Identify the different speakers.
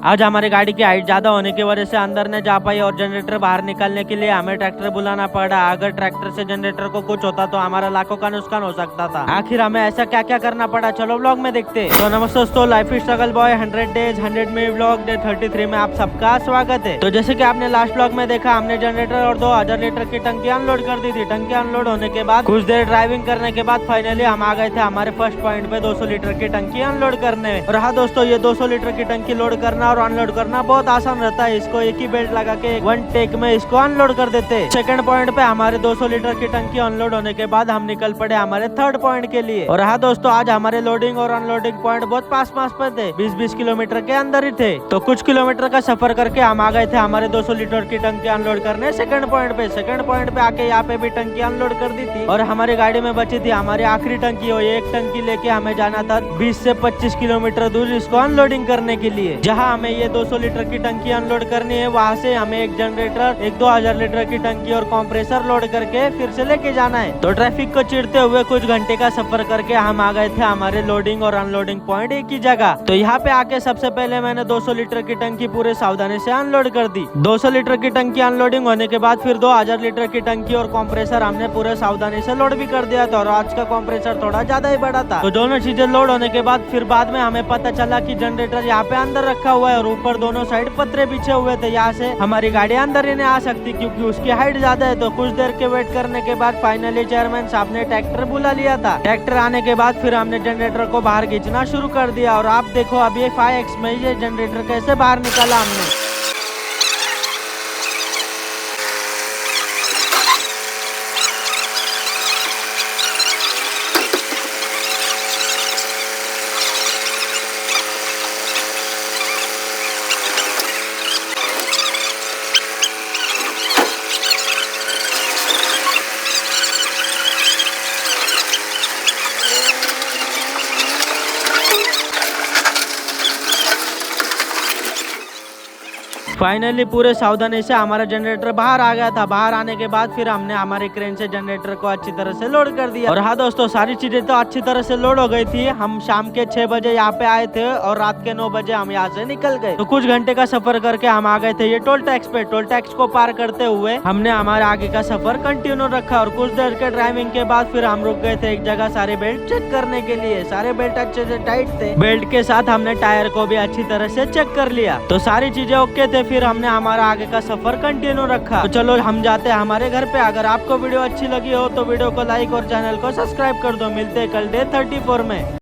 Speaker 1: आज हमारी गाड़ी की हाइट ज्यादा होने की वजह से अंदर न जा पाई और जनरेटर बाहर निकालने के लिए हमें ट्रैक्टर बुलाना पड़ा। अगर ट्रैक्टर से जनरेटर को कुछ होता तो हमारा लाखों का नुकसान हो सकता था। आखिर हमें ऐसा क्या क्या करना पड़ा, चलो व्लॉग में देखते हैं। तो नमस्ते दोस्तों, life struggle boy 100 days 100 minute vlog day 33 में आप सबका स्वागत है। तो जैसे कि आपने लास्ट व्लॉग में देखा, हमने जनरेटर और 2000 लीटर की टंकी अनलोड कर दी थी। टंकी अनलोड होने के बाद कुछ देर ड्राइविंग करने के बाद फाइनली हम आ गए थे हमारे फर्स्ट पॉइंट पे 200 लीटर की टंकी अनलोड करने। और हाँ दोस्तों, ये 200 लीटर की टंकी लोड करना और अनलोड करना बहुत आसान रहता है। इसको एक ही बेल्ट लगा के वन टेक में इसको अनलोड कर देते। सेकंड पॉइंट पे हमारे 200 लीटर की टंकी अनलोड होने के बाद हम निकल पड़े हमारे थर्ड पॉइंट के लिए। और हाँ दोस्तों, आज हमारे लोडिंग और अनलोडिंग पॉइंट बहुत पास पे थे, 20-20 किलोमीटर के अंदर ही थे। तो कुछ किलोमीटर का सफर करके हम आ गए थे हमारे 200 लीटर की टंकी अनलोड करने सेकंड पॉइंट पे। सेकंड पॉइंट पे आके यहाँ पे भी टंकी अनलोड कर दी थी और हमारी गाड़ी में बची थी हमारी आखिरी टंकी। और एक टंकी लेके हमें जाना था 20 से 25 किलोमीटर दूर इसको अनलोडिंग करने के लिए। जहाँ हमें ये 200 लीटर की टंकी अनलोड करनी है, वहाँ से हमें एक जनरेटर, एक 2000 लीटर की टंकी और कंप्रेसर लोड करके फिर से लेके जाना है। तो ट्रैफिक को चिढ़ते हुए कुछ घंटे का सफर करके हम आ गए थे हमारे लोडिंग और अनलोडिंग पॉइंट एक ही जगह। तो यहाँ पे आके सबसे पहले मैंने 200 लीटर की टंकी पूरे सावधानी से अनलोड कर दी। 200 लीटर की टंकी अनलोडिंग होने के बाद फिर 2000 लीटर की टंकी और कंप्रेसर हमने पूरे सावधानी से लोड भी कर दिया था। और आज का कंप्रेसर थोड़ा ज्यादा ही बड़ा था। तो दोनों चीजें लोड होने के बाद फिर बाद में हमें पता चला कि जनरेटर यहाँ पे अंदर रखा हुआ है और ऊपर दोनों साइड पत्रे बिछे हुए थे। यहाँ से हमारी गाड़ी अंदर ही नहीं आ सकती क्योंकि उसकी हाइट ज्यादा है। तो कुछ देर के वेट करने के बाद फाइनली चेयरमैन साहब ने ट्रैक्टर बुला लिया था। ट्रैक्टर आने के बाद फिर हमने जनरेटर को बाहर खींचना शुरू कर दिया। और आप देखो अब ये 5X में ये जनरेटर कैसे बाहर निकाला हमने। फाइनली पूरे सावधानी से हमारा जनरेटर बाहर आ गया था। बाहर आने के बाद फिर हमने हमारे क्रेन से जनरेटर को अच्छी तरह से लोड कर दिया। और हाँ दोस्तों, सारी चीजें तो अच्छी तरह से लोड हो गई थी। हम शाम के 6 बजे यहाँ पे आए थे और रात के 9 बजे हम यहाँ से निकल गए। तो कुछ घंटे का सफर करके हम आ गए थे ये टोल टैक्स पे। टोल टैक्स को पार करते हुए हमने हमारे आगे का सफर कंटिन्यू रखा। और कुछ देर के ड्राइविंग के बाद फिर हम रुक गए थे एक जगह सारे बेल्ट चेक करने के लिए। सारे बेल्ट अच्छे से टाइट थे। बेल्ट के साथ हमने टायर को भी अच्छी तरह से चेक कर लिया। तो सारी चीजें ओके थे। फिर हमने हमारा आगे का सफर कंटिन्यू रखा। तो चलो हम जाते हैं हमारे घर पे। अगर आपको वीडियो अच्छी लगी हो तो वीडियो को लाइक और चैनल को सब्सक्राइब कर दो। मिलते हैं कल डे 34 में।